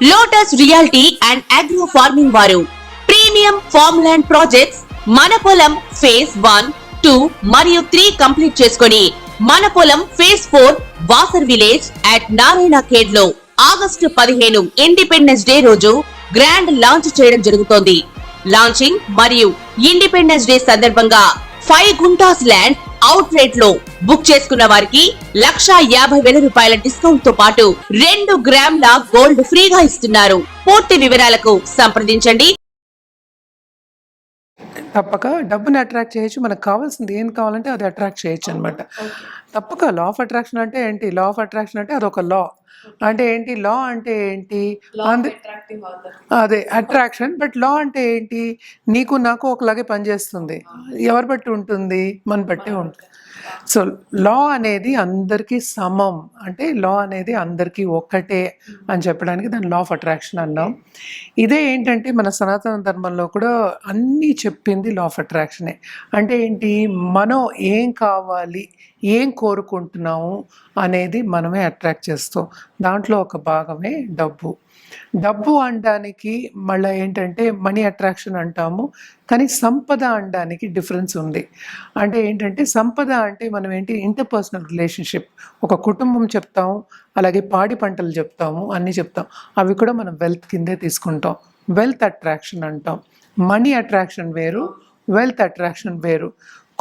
Lotus reality and agro farming వారు premium farm land projects మన పొలం ఫేజ్ 1, 2 మరియు 3 కంప్లీట్ చేసుకొని మన పొలం phase 4 Wasar village at Narayana Khed లో ఆగస్టు 15 ఇండిపెండెన్స్ డే రోజు గ్రాండ్ లాంచ్ చేయడం జరుగుతోంది. లాంచింగ్ మరియు ఇండిపెండెన్స్ డే సందర్భంగా 5 గుంటాస్ ల్యాండ్ అవుట్ రేట్ లో బుక్ చేసుకున్న వారికి 1,50,000 రూపాయల డిస్కౌంట్ తో పాటు 2 గ్రాముల గోల్డ్ ఫ్రీగా ఇస్తున్నారు. పూర్తి వివరాలకు సంప్రదించండి. తప్పక డబ్బుని అట్రాక్ట్ చేయొచ్చు. మనకు కావాల్సింది ఏం కావాలంటే అది అట్రాక్ట్ చేయొచ్చు అనమాట. తప్పక లా ఆఫ్ అట్రాక్షన్ అంటే ఏంటి? లా ఆఫ్ అట్రాక్షన్ అంటే అదొక లా. అంటే ఏంటి? లా అంటే ఏంటి? అదే అట్రాక్షన్. బట్ లా అంటే ఏంటి? నీకు నాకు ఒకలాగే పనిచేస్తుంది. ఎవరు బట్టి ఉంటుంది? మన బట్టే ఉంటుంది. సో లా అనేది అందరికీ సమం, అంటే లా అనేది అందరికీ ఒక్కటే అని చెప్పడానికి దాన్ని లా ఆఫ్ అట్రాక్షన్ అన్నాం. ఇదే ఏంటంటే మన సనాతన ధర్మంలో కూడా అన్నీ చెప్పింది లా ఆఫ్ అట్రాక్షనే. అంటే ఏంటి? మనం ఏం కావాలి, ఏం కోరుకుంటున్నాము అనేది మనమే అట్రాక్ట్ చేస్తాం. దాంట్లో ఒక భాగమే డబ్బు. డబ్బు అనడానికి మళ్ళీ ఏంటంటే మనీ అట్రాక్షన్ అంటాము, కానీ సంపద అనడానికి డిఫరెన్స్ ఉంది. అంటే ఏంటంటే సంపద అంటే మనం ఏంటి? ఇంటర్పర్సనల్ రిలేషన్షిప్, ఒక కుటుంబం చెప్తాము, అలాగే పాడి పంటలు చెప్తాము, అన్నీ చెప్తాం. అవి కూడా మనం వెల్త్ కిందే తీసుకుంటాం. వెల్త్ అట్రాక్షన్ అంటాం. మనీ అట్రాక్షన్ వేరు, వెల్త్ అట్రాక్షన్ వేరు.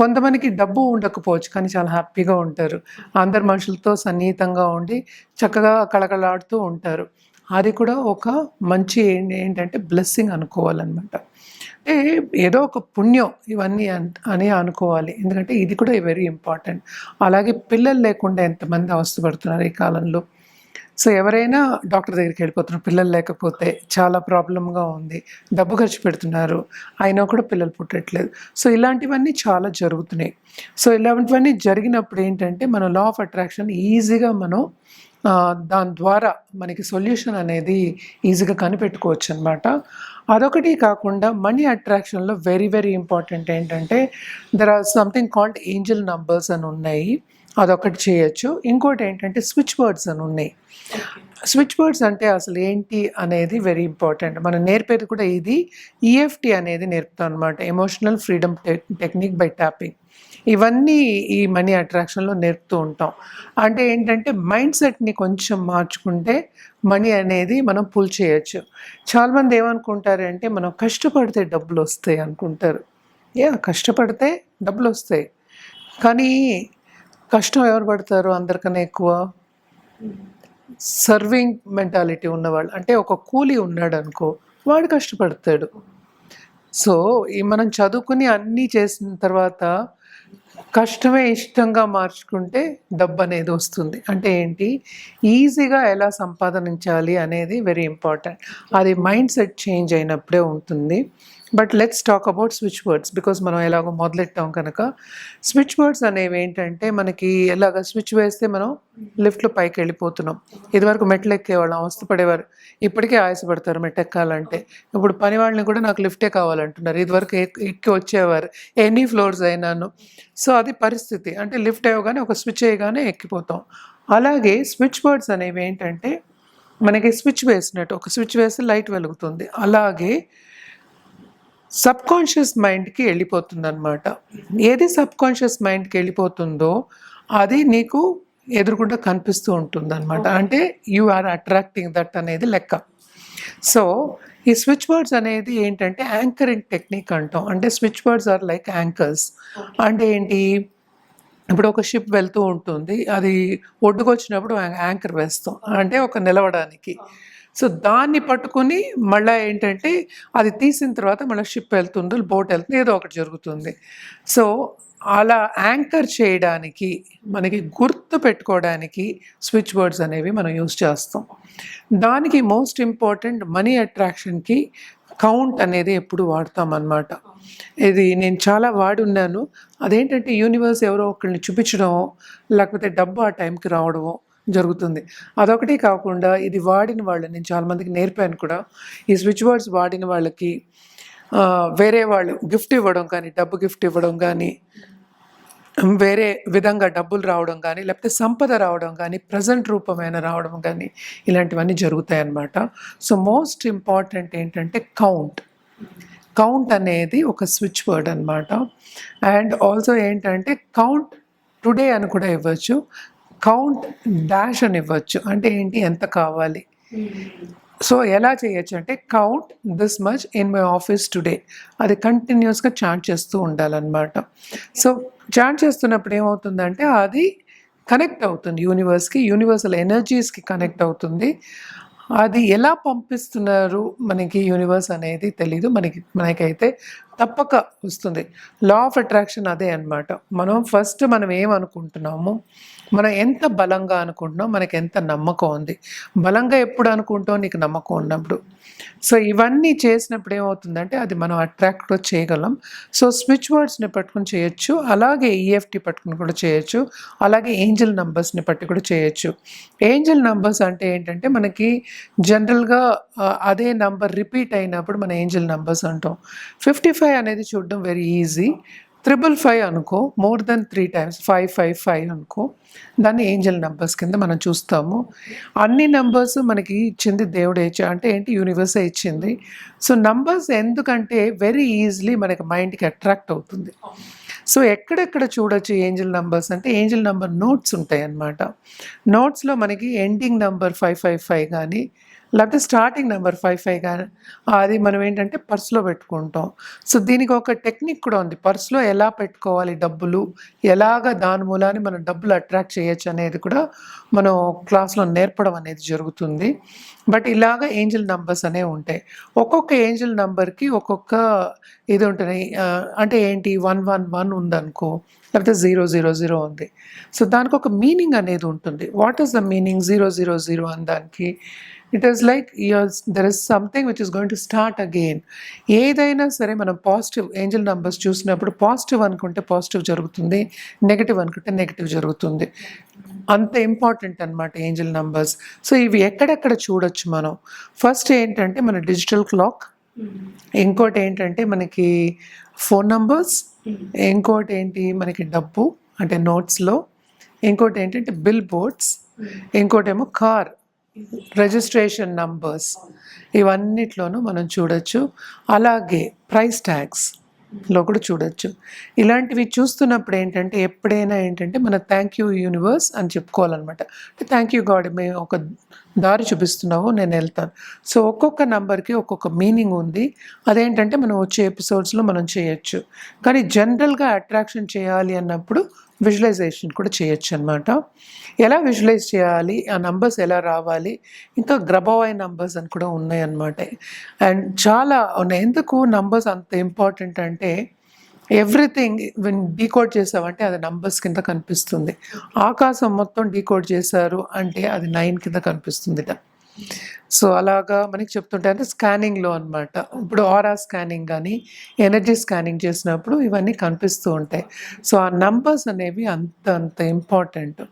కొంతమందికి డబ్బు ఉండకపోవచ్చు, కానీ చాలా హ్యాపీగా ఉంటారు. అందరు మనుషులతో సన్నిహితంగా ఉండి చక్కగా కళకళలాడుతూ ఉంటారు. అది కూడా ఒక మంచి ఏంటంటే బ్లెస్సింగ్ అనుకోవాలన్నమాట. అంటే ఏదో ఒక పుణ్యం ఇవన్నీ అని అనుకోవాలి. ఎందుకంటే ఇది కూడా వెరీ ఇంపార్టెంట్. అలాగే పిల్లలు లేకుండా ఎంతమంది అవస్థపడుతున్నారు ఈ కాలంలో. సో ఎవరైనా డాక్టర్ దగ్గరికి వెళ్ళిపోతున్నారు, పిల్లలు లేకపోతే చాలా ప్రాబ్లంగా ఉంది, డబ్బు ఖర్చు పెడుతున్నారు, అయినా కూడా పిల్లలు పుట్టట్లేదు. సో ఇలాంటివన్నీ చాలా జరుగుతున్నాయి. సో ఇలాంటివన్నీ జరిగినప్పుడు ఏంటంటే మనం లా ఆఫ్ అట్రాక్షన్ ఈజీగా మనం దాని ద్వారా మనకి సొల్యూషన్ అనేది ఈజీగా కనిపెట్టుకోవచ్చు అనమాట. అదొకటి కాకుండా మనీ అట్రాక్షన్లో వెరీ వెరీ ఇంపార్టెంట్ ఏంటంటే there or something called Angel numbers అని ఉన్నాయి, అదొకటి చేయొచ్చు. ఇంకోటి ఏంటంటే స్విచ్ వర్డ్స్ అని ఉన్నాయి. స్విచ్ వర్డ్స్ అంటే అసలు ఏంటి అనేది వెరీ ఇంపార్టెంట్. మనం నేర్పేది కూడా ఇది ఈఎఫ్టీ అనేది నేర్పుతాం అనమాట, emotional freedom technique by tapping. ఇవన్నీ ఈ మనీ అట్రాక్షన్లో నేర్పుతూ ఉంటాం. అంటే ఏంటంటే మైండ్ సెట్ని కొంచెం మార్చుకుంటే మనీ అనేది మనం పుల్ చేయొచ్చు. చాలామంది ఏమనుకుంటారంటే మనం కష్టపడితే డబ్బులు వస్తాయి అనుకుంటారు. కష్టపడితే డబ్బులు వస్తాయి, కానీ కష్టం ఎవరు పడతారు అందరికన్నా ఎక్కువ? సర్వింగ్ మెంటాలిటీ ఉన్నవాళ్ళు. అంటే ఒక కూలీ ఉన్నాడు అనుకో, వాడు కష్టపడతాడు. సో మనం చదువుకుని అన్నీ చేసిన తర్వాత కష్టమే ఇష్టంగా మార్చుకుంటే డబ్బు అనేది వస్తుంది. అంటే ఏంటి? ఈజీగా ఎలా సంపాదించాలి అనేది వెరీ ఇంపార్టెంట్. అది మైండ్ సెట్ చేంజ్ అయినప్పుడే ఉంటుంది. But let's talk about switch words, because మనం ఎలాగో మొదలెట్టాం కనుక. స్విచ్ వర్డ్స్ అనేవి ఏంటంటే మనకి ఎలాగ స్విచ్ వేస్తే మనం లిఫ్ట్లో పైకి వెళ్ళిపోతున్నాం. ఇదివరకు మెట్లు ఎక్కేవాళ్ళం, అవస్థపడేవారు, ఇప్పటికే ఆయాసపడతారు మెట్లు ఎక్కాలంటే. ఇప్పుడు పని వాళ్ళని కూడా నాకు లిఫ్టే కావాలంటున్నారు, ఇదివరకు ఎక్కి వచ్చేవారు ఎన్ని ఫ్లోర్స్ అయినాను. సో అది పరిస్థితి. అంటే లిఫ్ట్ అయ్యగానే ఒక స్విచ్ వేయగానే ఎక్కిపోతాం. అలాగే స్విచ్ వర్డ్స్ అనేవి ఏంటంటే మనకి స్విచ్ వేసినట్టు, ఒక స్విచ్ వేస్తే లైట్ వెలుగుతుంది, అలాగే సబ్కాన్షియస్ మైండ్కి వెళ్ళిపోతుంది అనమాట. ఏది సబ్కాన్షియస్ మైండ్కి వెళ్ళిపోతుందో అది నీకు ఎదురుకుండా కనిపిస్తూ ఉంటుంది అనమాట. అంటే యు ఆర్ అట్రాక్టింగ్ దట్ అనేది లెక్క. సో ఈ స్విచ్ వర్డ్స్ అనేది ఏంటంటే యాంకరింగ్ టెక్నిక్ అంటాం. అంటే switch words are like anchors. అంటే ఏంటి? ఇప్పుడు ఒక షిప్ వెళ్తూ ఉంటుంది, అది ఒడ్డుకు వచ్చినప్పుడు యాంకర్ వేస్తాం, అంటే ఒక నిలవడానికి. సో దాన్ని పట్టుకొని మళ్ళీ ఏంటంటే అది తీసిన తర్వాత మళ్ళీ షిప్ వెళ్తుంది, బోట్ వెళ్తుంది, ఏదో ఒకటి జరుగుతుంది. సో అలా యాంకర్ చేయడానికి, మనకి గుర్తు పెట్టుకోవడానికి స్విచ్ వర్డ్స్ అనేవి మనం యూజ్ చేస్తాం. దానికి మోస్ట్ ఇంపార్టెంట్ మనీ అట్రాక్షన్కి కౌంట్ అనేది ఎప్పుడు వాడతాం అన్నమాట. ఇది నేను చాలా వాడున్నాను. అదేంటంటే యూనివర్స్ ఎవరో ఒకరిని చూపించడమో లేకపోతే డబ్బు ఆ టైంకి రావడమో జరుగుతుంది. అదొకటి కాకుండా ఇది వాడిన వాళ్ళు, నేను చాలామందికి నేర్పాను కూడా, ఈ స్విచ్ వర్డ్స్ వాడిన వాళ్ళకి వేరే వాళ్ళు గిఫ్ట్ ఇవ్వడం కానీ, డబ్బు గిఫ్ట్ ఇవ్వడం కానీ, వేరే విధంగా డబ్బులు రావడం కానీ, లేకపోతే సంపద రావడం కానీ, ప్రెజెంట్ రూపమైన రావడం కానీ, ఇలాంటివన్నీ జరుగుతాయన్నమాట. సో, మోస్ట్ ఇంపార్టెంట్ ఏంటంటే కౌంట్. కౌంట్ అనేది ఒక స్విచ్ వర్డ్ అనమాట. అండ్ ఆల్సో ఏంటంటే కౌంట్ టుడే అని కూడా ఇవ్వచ్చు. కౌంట్ డాష్ అని ఇవ్వచ్చు. అంటే ఏంటి, ఎంత కావాలి. సో ఎలా చేయొచ్చు అంటే count this much in my office today, అది కంటిన్యూస్గా చాంట్ చేస్తూ ఉండాలన్నమాట. సో చాంట్ చేస్తున్నప్పుడు ఏమవుతుందంటే అది కనెక్ట్ అవుతుంది యూనివర్స్కి, యూనివర్సల్ ఎనర్జీస్కి కనెక్ట్ అవుతుంది. అది ఎలా పంపిస్తున్నారు మనకి యూనివర్స్ అనేది తెలీదు, మనకైతే తప్పక వస్తుంది. లా ఆఫ్ అట్రాక్షన్ అదే అన్నమాట. మనం ఏమనుకుంటున్నాము, మనం ఎంత బలంగా అనుకుంటున్నాం, మనకి ఎంత నమ్మకం ఉంది. బలంగా ఎప్పుడు అనుకుంటాం, నీకు నమ్మకం ఉన్నప్పుడు. సో ఇవన్నీ చేసినప్పుడు ఏమవుతుందంటే అది మనం అట్రాక్ట్ కూడా చేయగలం. సో స్విచ్ వర్డ్స్ని పట్టుకుని చేయొచ్చు, అలాగే ఈఎఫ్టీ పట్టుకుని కూడా చేయొచ్చు, అలాగే ఏంజల్ నంబర్స్ని పట్టి కూడా చేయొచ్చు. ఏంజల్ నంబర్స్ అంటే ఏంటంటే మనకి జనరల్గా అదే నంబర్ రిపీట్ అయినప్పుడు మన ఏంజల్ నంబర్స్ అంటాం. 55 అనేది చూడడం వెరీ ఈజీ. 555 అనుకో, మోర్ దెన్ 3 times 555 అనుకో, దాన్ని ఏంజల్ నెంబర్స్ కింద మనం చూస్తాము. అన్ని నెంబర్స్ మనకి ఇచ్చింది దేవుడే, అంటే ఏంటి, యూనివర్సే ఇచ్చింది. సో నంబర్స్ ఎందుకంటే వెరీ ఈజీలీ మనకి మైండ్కి అట్రాక్ట్ అవుతుంది. సో ఎక్కడెక్కడ చూడొచ్చు ఏంజల్ నెంబర్స్ అంటే, ఏంజల్ నెంబర్ నోట్స్ ఉంటాయి అన్నమాట. నోట్స్లో మనకి ఎండింగ్ నెంబర్ 555 కానీ, లేకపోతే స్టార్టింగ్ నెంబర్ 55 కానీ, అది మనం ఏంటంటే పర్స్లో పెట్టుకుంటాం. సో దీనికి ఒక టెక్నిక్ కూడా ఉంది, పర్స్లో ఎలా పెట్టుకోవాలి డబ్బులు, ఎలాగ దాని మూలాన్ని మనం డబ్బులు అట్రాక్ట్ చేయొచ్చు అనేది కూడా మనం క్లాస్లో నేర్పడం అనేది జరుగుతుంది. బట్ ఇలాగ ఏంజల్ నంబర్స్ అనేవి ఉంటాయి. ఒక్కొక్క ఏంజల్ నంబర్కి ఒక్కొక్క ఇది ఉంటుంది. అంటే ఏంటి, 111 ఉందనుకో, లేకపోతే 000 ఉంది. సో దానికి ఒక మీనింగ్ అనేది ఉంటుంది. వాట్ ఈస్ ద మీనింగ్ 000 అని దానికి? It is like there is something which is going to start again. ఏదైనా సరే మనం పాజిటివ్ ఏంజల్ నెంబర్స్ చూసినప్పుడు పాజిటివ్ అనుకుంటే పాజిటివ్ జరుగుతుంది, నెగిటివ్ అనుకుంటే నెగిటివ్ జరుగుతుంది. అంత ఇంపార్టెంట్ అనమాట ఏంజల్ నెంబర్స్. సో ఇవి ఎక్కడెక్కడ చూడొచ్చు మనం? ఫస్ట్ ఏంటంటే మన డిజిటల్ క్లాక్, ఇంకోటి ఏంటంటే మనకి ఫోన్ నంబర్స్, ఇంకోటి ఏంటి మనకి డబ్బు అంటే నోట్స్లో, ఇంకోటి ఏంటంటే బిల్ బోర్డ్స్, ఇంకోటేమో కార్ రిజిస్ట్రేషన్ నంబర్స్, ఇవన్నిట్లోనూ మనం చూడొచ్చు. అలాగే ప్రైస్ ట్యాగ్స్లో కూడా చూడొచ్చు. ఇలాంటివి చూస్తున్నప్పుడు ఏంటంటే ఎప్పుడైనా ఏంటంటే మన థ్యాంక్ యూ యూనివర్స్ అని చెప్పుకోవాలన్నమాట. అంటే థ్యాంక్ యూ గాడ్, మేము ఒక దారి చూపిస్తున్నావు, నేను వెళ్తాను. సో ఒక్కొక్క నెంబర్కి ఒక్కొక్క మీనింగ్ ఉంది. అదేంటంటే మనం వచ్చే ఎపిసోడ్స్లో మనం చేయొచ్చు. కానీ జనరల్గా అట్రాక్షన్ చేయాలి అన్నప్పుడు విజువలైజేషన్ కూడా చేయొచ్చు అనమాట. ఎలా విజువలైజ్ చేయాలి, ఆ నంబర్స్ ఎలా రావాలి, ఇంకా గ్రబాయ్ నంబర్స్ అని కూడా ఉన్నాయి అన్నమాట. అండ్ చాలా ఉన్నాయి. ఎందుకు నంబర్స్ అంత ఇంపార్టెంట్ అంటే ఎవ్రీథింగ్ డీకోడ్ చేసావంటే అది నంబర్స్ కింద కనిపిస్తుంది. ఆకాశం మొత్తం డీకోడ్ చేశారు అంటే అది 9 కింద కనిపిస్తుందిట. సో అలాగా మనకి చెప్తుంటే అంటే స్కానింగ్లో అనమాట. ఇప్పుడు ఆరా స్కానింగ్ కానీ ఎనర్జీ స్కానింగ్ చేసినప్పుడు ఇవన్నీ కనిపిస్తూ ఉంటాయి. సో ఆ నంబర్స్ అనేవి అంత ఇంపార్టెంట్.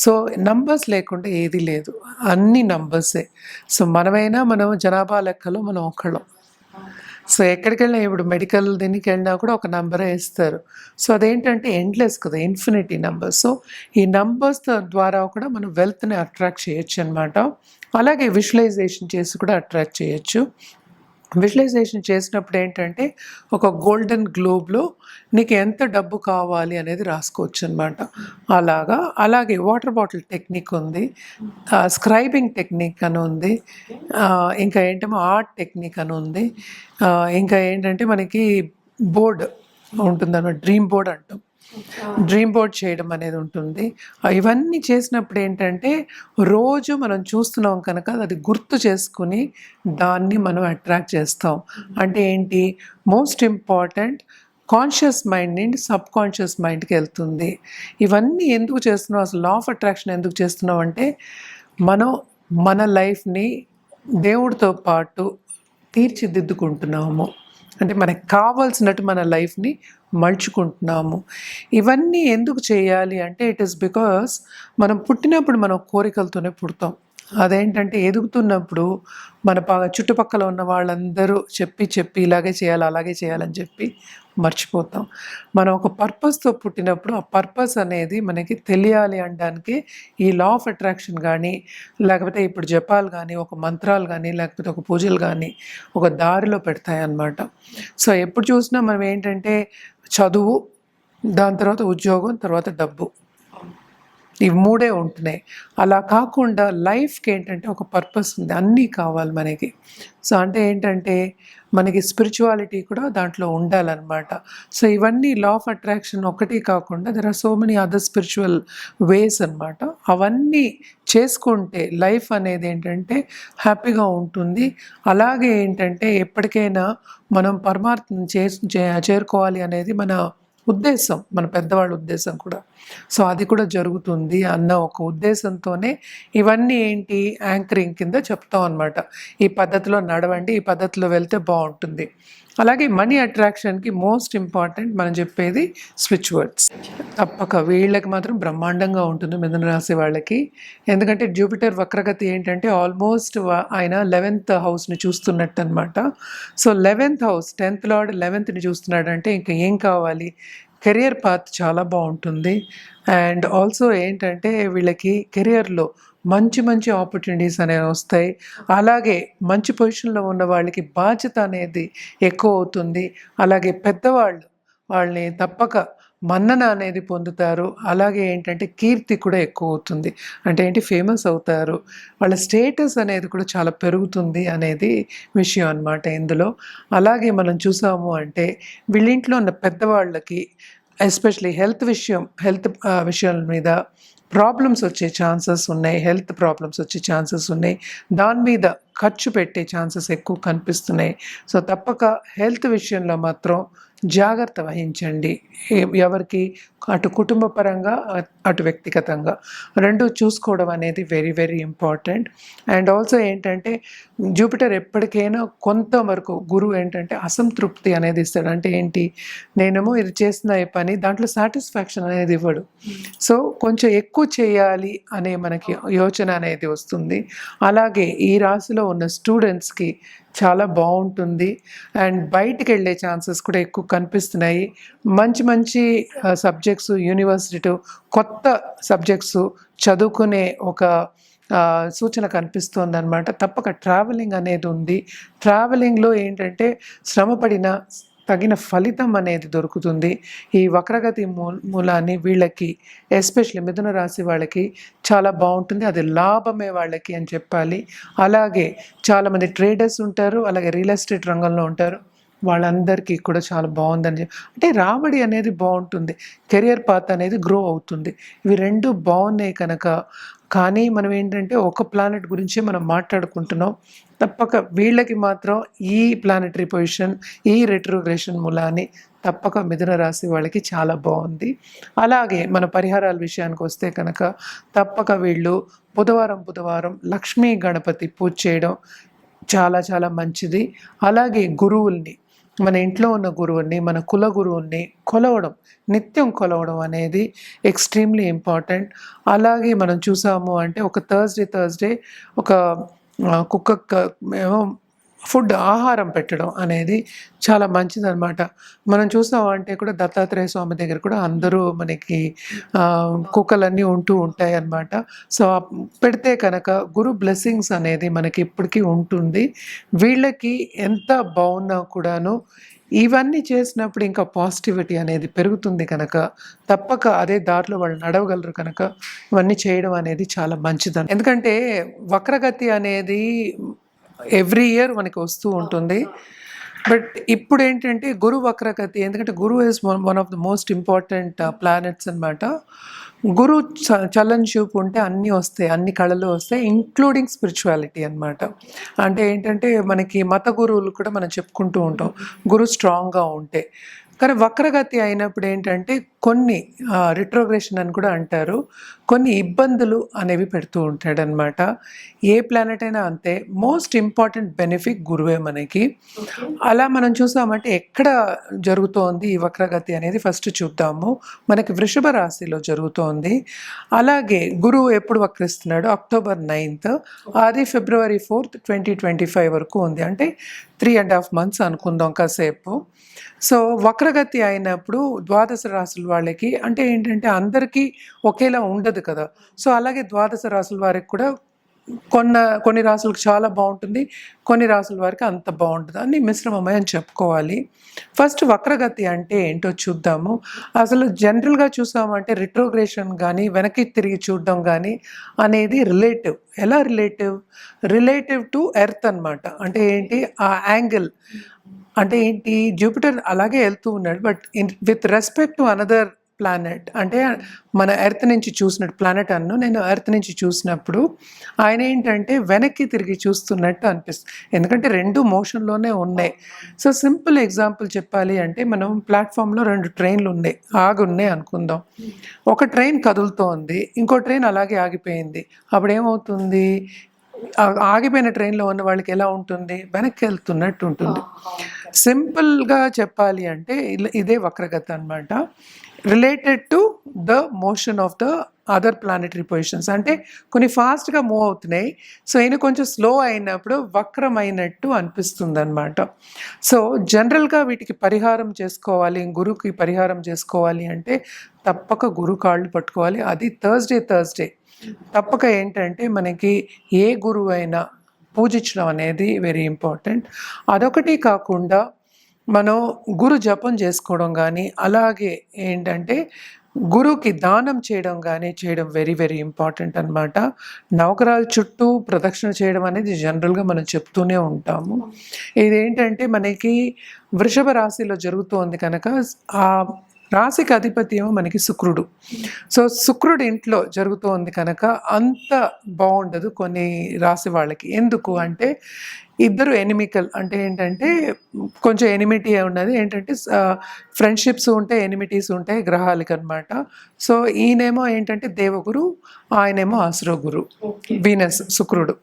సో నంబర్స్ లేకుండా ఏది లేదు, అన్ని నంబర్సే. సో మనం జనాభా లెక్కలో మనం ఒకళ్ళం. సో ఎక్కడికి వెళ్ళినా ఇప్పుడు మెడికల్ దీనికి వెళ్ళినా కూడా ఒక నెంబరే ఇస్తారు. సో అదేంటంటే ఎండ్లెస్ కదా, ఇన్ఫినిటీ నెంబర్. సో ఈ నంబర్స్ ద్వారా కూడా మనం వెల్త్ని అట్రాక్ట్ చేయొచ్చు అనమాట. అలాగే విజువలైజేషన్ చేసి కూడా అట్రాక్ట్ చేయొచ్చు. విజువలైజేషన్ చేసినప్పుడు ఏంటంటే ఒక గోల్డెన్ గ్లోబ్లో నీకు ఎంత డబ్బు కావాలి అనేది రాసుకోవచ్చు అనమాట. అలాగే వాటర్ బాటిల్ టెక్నిక్ ఉంది, స్క్రైబింగ్ టెక్నిక్ అని ఉంది, ఇంకా ఏంటేమో ఆర్ట్ టెక్నిక్ అని ఉంది, ఇంకా ఏంటంటే మనకి బోర్డ్ ఉంటుందన్నమాట, డ్రీమ్ బోర్డ్ అంటాం. డ్రీమ్ బోర్డ్ చేయడం అనేది ఉంటుంది. ఇవన్నీ చేసినప్పుడు ఏంటంటే రోజు మనం చూస్తున్నాం కనుక అది గుర్తు చేసుకుని దాన్ని మనం అట్రాక్ట్ చేస్తాం. అంటే ఏంటి, మోస్ట్ ఇంపార్టెంట్ కాన్షియస్ మైండ్ నుండి సబ్ కాన్షియస్ మైండ్కి వెళ్తుంది. ఇవన్నీ ఎందుకు చేస్తున్నాం, అసలు లా ఆఫ్ అట్రాక్షన్ ఎందుకు చేస్తున్నాం అంటే మనం మన లైఫ్ని దేవుడితో పాటు తీర్చిదిద్దుకుంటున్నాము. అంటే మనకు కావాల్సినట్టు మన లైఫ్ని మలుచుకుంటున్నాము. ఇవన్నీ ఎందుకు చేయాలి అంటే ఇట్ ఈస్ బికాస్ మనం పుట్టినప్పుడు మనం కోరికలతోనే పుడతాం. అదేంటంటే ఎదుగుతున్నప్పుడు మన చుట్టుపక్కల ఉన్న వాళ్ళందరూ చెప్పి ఇలాగే చేయాలి, అలాగే చేయాలని చెప్పి మర్చిపోతాం. మనం ఒక పర్పస్‌తో పుట్టినప్పుడు ఆ పర్పస్ అనేది మనకి తెలియాలి అనడానికి ఈ లా ఆఫ్ అట్రాక్షన్ గానీ, లేకపోతే ఇప్పుడు జపాలు గానీ, ఒక మంత్రాలు గానీ, లేకపోతే ఒక పూజలు గానీ, ఒక దారిలో పెడతాయన్నమాట. సో, ఎప్పుడు చూసినా మనం ఏంటంటే చదువు, దాని తర్వాత ఉద్యోగం, తర్వాత డబ్బు. ఇవి 3 ఉంటున్నాయి. అలా కాకుండా లైఫ్‌కి ఏంటంటే ఒక పర్పస్ ఉంది. అన్నీ కావాలి మనకి. సో, అంటే ఏంటంటే మనకి స్పిరిచువాలిటీ కూడా దాంట్లో ఉండాలనమాట. సో, ఇవన్నీ లా ఆఫ్ అట్రాక్షన్ ఒక్కటి కాకుండా there are so many other spiritual ways అనమాట. అవన్నీ చేసుకుంటే లైఫ్ అనేది ఏంటంటే హ్యాపీగా ఉంటుంది. అలాగే ఏంటంటే ఎప్పటికైనా మనం పరమార్థం చేరుకోవాలి అనేది మన ఉద్దేశం, మన పెద్దవాళ్ళ ఉద్దేశం కూడా. సో, అది కూడా జరుగుతుంది అన్న ఒక ఉద్దేశంతోనే ఇవన్నీ ఏంటి యాంకరింగ్ కింద చెప్తాం అనమాట. ఈ పద్ధతిలో నడవండి, ఈ పద్ధతిలో వెళ్తే బాగుంటుంది. అలాగే మనీ అట్రాక్షన్‌కి మోస్ట్ ఇంపార్టెంట్ మనం చెప్పేది స్విచ్ వర్డ్స్. తప్పక వీళ్ళకి మాత్రం బ్రహ్మాండంగా ఉంటుంది మిథున రాశి వాళ్ళకి. ఎందుకంటే జూపిటర్ వక్రగతి ఏంటంటే ఆల్మోస్ట్ ఆయన 11th హౌస్‌ని చూస్తున్నట్టు అనమాట. So, 11th house 10th lord 11థ్‌ని చూస్తున్నాడంటే ఇంక ఏం కావాలి? కెరియర్ పాత్ చాలా బాగుంటుంది. అండ్ ఆల్సో ఏంటంటే వీళ్ళకి కెరియర్‌లో మంచి ఆపర్చునిటీస్ అనేవి వస్తాయి. అలాగే మంచి పొజిషన్‌లో ఉన్న వాళ్ళకి బాధ్యత అనేది ఎక్కువ అవుతుంది. అలాగే పెద్దవాళ్ళు వాళ్ళని తప్పక మన్నన అనేది పొందుతారు. అలాగే ఏంటంటే కీర్తి కూడా ఎక్కువ అవుతుంది. అంటే ఏంటి ఫేమస్ అవుతారు. వాళ్ళ స్టేటస్ అనేది కూడా చాలా పెరుగుతుంది అనేది విషయం అనమాట ఇందులో. అలాగే మనం చూసాము అంటే వీళ్ళింట్లో ఉన్న పెద్దవాళ్ళకి ఎస్పెషల్లీ హెల్త్ విషయాల మీద ప్రాబ్లమ్స్ వచ్చే ఛాన్సెస్ ఉన్నాయి. హెల్త్ ప్రాబ్లమ్స్ వచ్చే ఛాన్సెస్ ఉన్నాయి. దాని మీద ఖర్చు పెట్టే ఛాన్సెస్ ఎక్కువ కనిపిస్తున్నాయి. సో, తప్పక హెల్త్ విషయంలో మాత్రం జాగ్రత్త వహించండి. ఎవరికి అటు కుటుంబ పరంగా, అటు వ్యక్తిగతంగా 2 చూసుకోవడం అనేది వెరీ ఇంపార్టెంట్. అండ్ ఆల్సో ఏంటంటే జూపిటర్ ఎప్పటికైనా కొంతవరకు గురువు ఏంటంటే అసంతృప్తి అనేది ఇస్తాడు. అంటే ఏంటి, నేనేమో ఇది చేసిన ఈ పని దాంట్లో సాటిస్ఫాక్షన్ అనేది ఇవ్వడు. సో, కొంచెం ఎక్కువ చేయాలి అనే మనకి యోచన అనేది వస్తుంది. అలాగే ఈ రాశిలో ఉన్న స్టూడెంట్స్‌కి చాలా బాగుంటుంది. అండ్ బయటికి వెళ్ళే ఛాన్సెస్ కూడా ఎక్కువ కనిపిస్తున్నాయి. మంచి సబ్జెక్ట్స్ యూనివర్సిటీ కొత్త సబ్జెక్ట్స్ చదువుకునే ఒక సూచన కనిపిస్తోందనమాట. తప్పక ట్రావెలింగ్ అనేది ఉంది. ట్రావెలింగ్‌లో ఏంటంటే శ్రమపడిన తగిన ఫలితం అనేది దొరుకుతుంది. ఈ వక్రగతి మూలాన్ని వీళ్ళకి ఎస్పెషల్లీ మిథున రాశి వాళ్ళకి చాలా బాగుంటుంది. అది లాభమే వాళ్ళకి అని చెప్పాలి. అలాగే చాలామంది ట్రేడర్స్ ఉంటారు. అలాగే రియల్ ఎస్టేట్ రంగంలో ఉంటారు. వాళ్ళందరికీ కూడా చాలా బాగుందని అంటే రాబడి అనేది బాగుంటుంది. కెరియర్ పాత్ అనేది గ్రో అవుతుంది. ఇవి 2 బాగున్నాయి కనుక. కానీ మనం ఏంటంటే ఒక ప్లానెట్ గురించే మనం మాట్లాడుకుంటున్నాం. తప్పక వీళ్ళకి మాత్రం ఈ ప్లానెటరీ పొజిషన్, ఈ రెట్రోగ్రేషన్ మూలాన్ని తప్పక మిథున రాశి వాళ్ళకి చాలా బాగుంది. అలాగే మన పరిహారాల విషయానికి వస్తే కనుక తప్పక వీళ్ళు బుధవారం లక్ష్మీ గణపతి పూజ చేయడం చాలా మంచిది. అలాగే గురువుల్ని, మన ఇంట్లో ఉన్న గురువుని, మన కుల గురువుని నిత్యం కొలవడం అనేది ఎక్స్ట్రీమ్లీ ఇంపార్టెంట్. అలాగే మనం చూసాము అంటే ఒక థర్స్డే ఒక కుక్క ఏమో ఆహారం పెట్టడం అనేది చాలా మంచిదనమాట. మనం చూసాం అంటే కూడా దత్తాత్రేయ స్వామి దగ్గర కూడా అందరూ మనకి కుక్కలన్నీ ఉంటూ ఉంటాయి అన్నమాట. సో, పెడితే కనుక గురు బ్లెస్సింగ్స్ అనేది మనకి ఇప్పటికీ ఉంటుంది. వీళ్ళకి ఎంత బాగున్నా కూడాను ఇవన్నీ చేసినప్పుడు ఇంకా పాజిటివిటీ అనేది పెరుగుతుంది కనుక తప్పక అదే దారిలో వాళ్ళు నడవగలరు కనుక ఇవన్నీ చేయడం అనేది చాలా మంచిదని. ఎందుకంటే వక్రగతి అనేది ఎవ్రీ ఇయర్ మనకి వస్తూ ఉంటుంది. బట్ ఇప్పుడు ఏంటంటే గురు వక్రగతి, ఎందుకంటే Guru is one of the most important planets అనమాట. గురు చలన్ చూపు ఉంటే అన్నీ వస్తాయి, అన్ని కళలు వస్తాయి, ఇంక్లూడింగ్ స్పిరిచువాలిటీ అనమాట. అంటే ఏంటంటే మనకి మత గురువులు కూడా మనం చెప్పుకుంటూ ఉంటాం గురు స్ట్రాంగ్గా ఉంటే. కానీ వక్రగతి అయినప్పుడు ఏంటంటే కొన్ని రిట్రోగ్రెషన్ అని కూడా అంటారు, కొన్ని ఇబ్బందులు అనేవి పెడుతూ ఉంటాడనమాట. ఏ ప్లానెట్ అయినా అంతే. మోస్ట్ ఇంపార్టెంట్ బెనిఫిట్ గురువే మనకి. అలా మనం చూసామంటే ఎక్కడ జరుగుతోంది ఈ వక్రగతి అనేది ఫస్ట్ చూద్దాము. మనకి వృషభ రాశిలో జరుగుతోంది. అలాగే గురువు ఎప్పుడు వక్రిస్తున్నాడు? October 9th, అది February 4th, 2025 వరకు ఉంది. అంటే 3.5 months అనుకుందాం కాసేపు. సో వక్రగతి అయినప్పుడు ద్వాదశ రాశుల వాళ్ళకి అంటే ఏంటంటే అందరికీ ఒకేలా ఉండదు కదా. సో అలాగే ద్వాదశ రాశుల వారికి కూడా కొన్ని రాసులకు చాలా బాగుంటుంది, కొన్ని రాసుల వారికి అంత బాగుంటుంది, అన్ని మిశ్రమమే అని చెప్పుకోవాలి. ఫస్ట్ వక్రగతి అంటే ఏంటో చూద్దాము. అసలు జనరల్గా చూసామంటే రిట్రోగ్రేషన్ కానీ వెనక్కి తిరిగి చూడడం కానీ అనేది రిలేటివ్. ఎలా రిలేటివ్ టు ఎర్త్ అనమాట. అంటే ఏంటి ఆ యాంగిల్ అంటే ఏంటి, జూపిటర్ అలాగే వెళ్తూ ఉన్నాడు, but with respect to another planet. అంటే మన ఎర్త్ నుంచి చూసినట్టు ప్లానెట్ నేను ఎర్త్ నుంచి చూసినప్పుడు ఆయన ఏంటంటే వెనక్కి తిరిగి చూస్తున్నట్టు అనిపిస్తుంది, ఎందుకంటే రెండు మోషన్లోనే ఉన్నాయి. సో సింపుల్ ఎగ్జాంపుల్ చెప్పాలి అంటే మనం ప్లాట్ఫామ్లో 2 ట్రైన్లు ఉన్నాయి, ఆగున్నాయి అనుకుందాం. ఒక ట్రైన్ కదులుతోంది, ఇంకో ట్రైన్ అలాగే ఆగిపోయింది. అప్పుడు ఏమవుతుంది? ఆగిపోయిన ట్రైన్లో ఉన్న వాళ్ళకి ఎలా ఉంటుంది? వెనక్కి వెళ్తున్నట్టు ఉంటుంది. సింపుల్గా చెప్పాలి అంటే ఇదే వక్రగతి అనమాట. Related to the motion of the other planetary positions. అంటే కొన్ని ఫాస్ట్గా మూవ్ అవుతున్నాయి, సో ఈయన కొంచెం స్లో అయినప్పుడు వక్రమైనట్టు అనిపిస్తుంది అనమాట. సో జనరల్గా వీటికి పరిహారం చేసుకోవాలి, గురువుకి పరిహారం చేసుకోవాలి అంటే తప్పక గురు కాళ్ళు పట్టుకోవాలి. అది థర్స్డే తప్పక ఏంటంటే మనకి ఏ గురువు అయినా పూజించడం అనేది వెరీ ఇంపార్టెంట్. అదొకటి కాకుండా మనం గురు జపం చేసుకోవడం కానీ, అలాగే ఏంటంటే గురువుకి దానం చేయడం కానీ చేయడం వెరీ వెరీ ఇంపార్టెంట్ అనమాట. నవగ్రహాల చుట్టూ ప్రదక్షిణ చేయడం అనేది జనరల్గా మనం చెప్తూనే ఉంటాము. ఇదేంటంటే మనకి వృషభ రాశిలో జరుగుతోంది కనుక ఆ రాశికి అధిపతి ఏమో మనకి శుక్రుడు. సో శుక్రుడు ఇంట్లో జరుగుతోంది కనుక అంత బాగుండదు కొన్ని రాశి వాళ్ళకి. ఎందుకు అంటే ఇద్దరు ఎనిమికల్, అంటే ఏంటంటే కొంచెం ఎనిమిటీ ఉన్నది. ఏంటంటే ఫ్రెండ్షిప్స్ ఉంటాయి, ఎనిమిటీస్ ఉంటాయి గ్రహాలకి అనమాట. సో ఈయనేమో ఏంటంటే దేవగురు, ఆయనేమో అసురగురు, వీనస్ శుక్రుడు.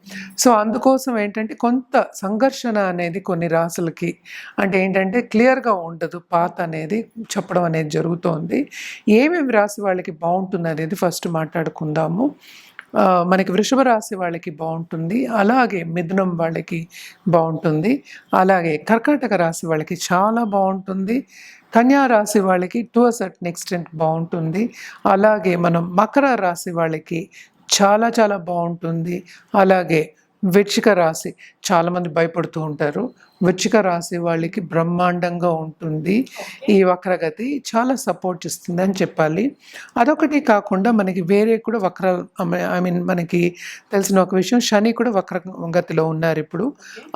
సో అందుకోసం ఏంటంటే కొంత సంఘర్షణ అనేది కొన్ని రాసులకి అంటే ఏంటంటే క్లియర్గా ఉండదు, పాత్ అనేది చెప్పడం అనేది జరుగుతోంది. ఏమేమి రాశి వాళ్ళకి బాగుంటుంది అనేది ఫస్ట్ మాట్లాడుకుందాము. మనకి వృషభ రాశి వాళ్ళకి బాగుంటుంది, అలాగే మిథునం వాళ్ళకి బాగుంటుంది, అలాగే కర్కాటక రాశి వాళ్ళకి చాలా బాగుంటుంది, కన్యా రాశి వాళ్ళకి టు అ సర్టన్ ఎక్స్టెంట్ బాగుంటుంది, అలాగే మనం మకర రాశి వాళ్ళకి చాలా చాలా బాగుంటుంది, అలాగే వృశ్చిక రాశి చాలామంది భయపడుతూ ఉంటారు, వృశ్చిక రాశి వాళ్ళకి బ్రహ్మాండంగా ఉంటుంది. ఈ వక్రగతి చాలా సపోర్ట్ ఇస్తుంది అని చెప్పాలి. అదొకటి కాకుండా మనకి వేరే కూడా మనకి తెలిసిన ఒక విషయం, శని కూడా వక్రగతిలో ఉన్నారు ఇప్పుడు.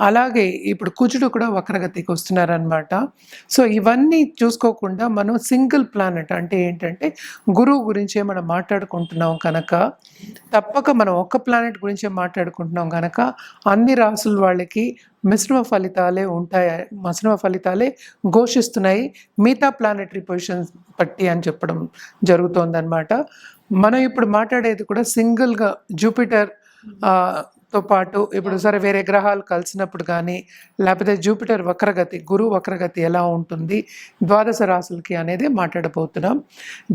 అలాగే ఇప్పుడు కుజుడు కూడా వక్రగతికి వస్తున్నారనమాట. సో ఇవన్నీ చూసుకోకుండా మనం సింగిల్ ప్లానెట్ అంటే ఏంటంటే గురువు గురించే మనం మాట్లాడుకుంటున్నాం కనుక, తప్పక మనం ఒక్క ప్లానెట్ గురించే మాట్లాడుకుంటున్నాం కనుక అన్ని రాసుల వాళ్ళకి మిశ్రమ ఫలితాలే ఘోషిస్తున్నాయి మిగతా ప్లానెటరీ పొజిషన్స్ బట్టి అని చెప్పడం జరుగుతోందన్నమాట. మనం ఇప్పుడు మాట్లాడేది కూడా సింగిల్గా జూపిటర్ తో పాటు ఇప్పుడు సరే వేరే గ్రహాలు కలిసినప్పుడు కానీ, లేకపోతే జూపిటర్ వక్రగతి, గురువు వక్రగతి ఎలా ఉంటుంది ద్వాదశ రాశులకి అనేది మాట్లాడబోతున్నాం.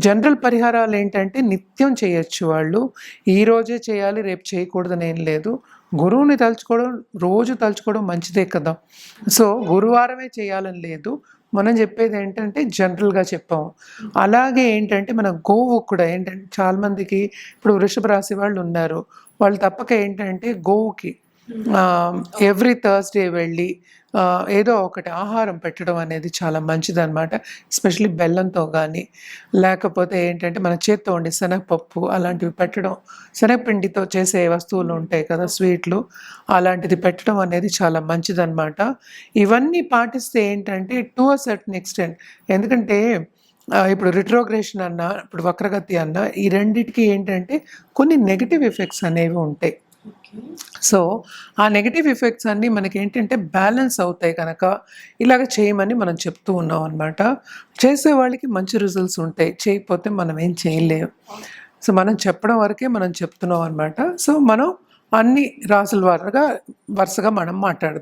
జనరల్ పరిహారాలు ఏంటంటే నిత్యం చేయొచ్చు వాళ్ళు, ఈరోజే చేయాలి రేపు చేయకూడదని ఏం లేదు. గురువుని రోజు తలుచుకోవడం మంచిదే కదా. సో గురువారమే చేయాలని లేదు, మనం చెప్పేది ఏంటంటే జనరల్గా చెప్పాము. అలాగే ఏంటంటే మన గోవు కూడా ఏంటంటే చాలామందికి ఇప్పుడు వృషభ రాశి వాళ్ళు ఉన్నారు, వాళ్ళు తప్పక ఏంటంటే గోవుకి ఎవ్రీ థర్స్డే వెళ్ళి ఏదో ఒకటి ఆహారం పెట్టడం అనేది చాలా మంచిదన్నమాట. ఎస్పెషల్లీ బెల్లంతో కానీ, లేకపోతే ఏంటంటే మన చేత్తో ఉండి శనగపప్పు అలాంటివి పెట్టడం, శనగపిండితో చేసే వస్తువులు ఉంటాయి కదా స్వీట్లు, అలాంటిది పెట్టడం అనేది చాలా మంచిదన్నమాట. ఇవన్నీ పాటిస్తే ఏంటంటే టు అ సర్టన్ ఎక్స్టెంట్, ఎందుకంటే ఇప్పుడు రిట్రోగ్రేషన్ అన్నా ఇప్పుడు వక్రగతి అన్నా ఈ రెండిటికి ఏంటంటే కొన్ని నెగిటివ్ ఎఫెక్ట్స్ అనేవి ఉంటాయి. సో ఆ నెగటివ్ ఎఫెక్ట్స్ అన్నీ మనకి ఏంటంటే బ్యాలెన్స్ అవుతాయి కనుక ఇలాగ చేయమని మనం చెప్తూ ఉన్నాం అనమాట. చేసే వాళ్ళకి మంచి రిజల్ట్స్ ఉంటాయి, చేయకపోతే మనం ఏం చేయలేము. సో మనం చెప్పడం వరకే మనం చెప్తున్నాం అనమాట. సో మనం అన్ని రాసుల వరసగా మనం మాట్లాడదాం.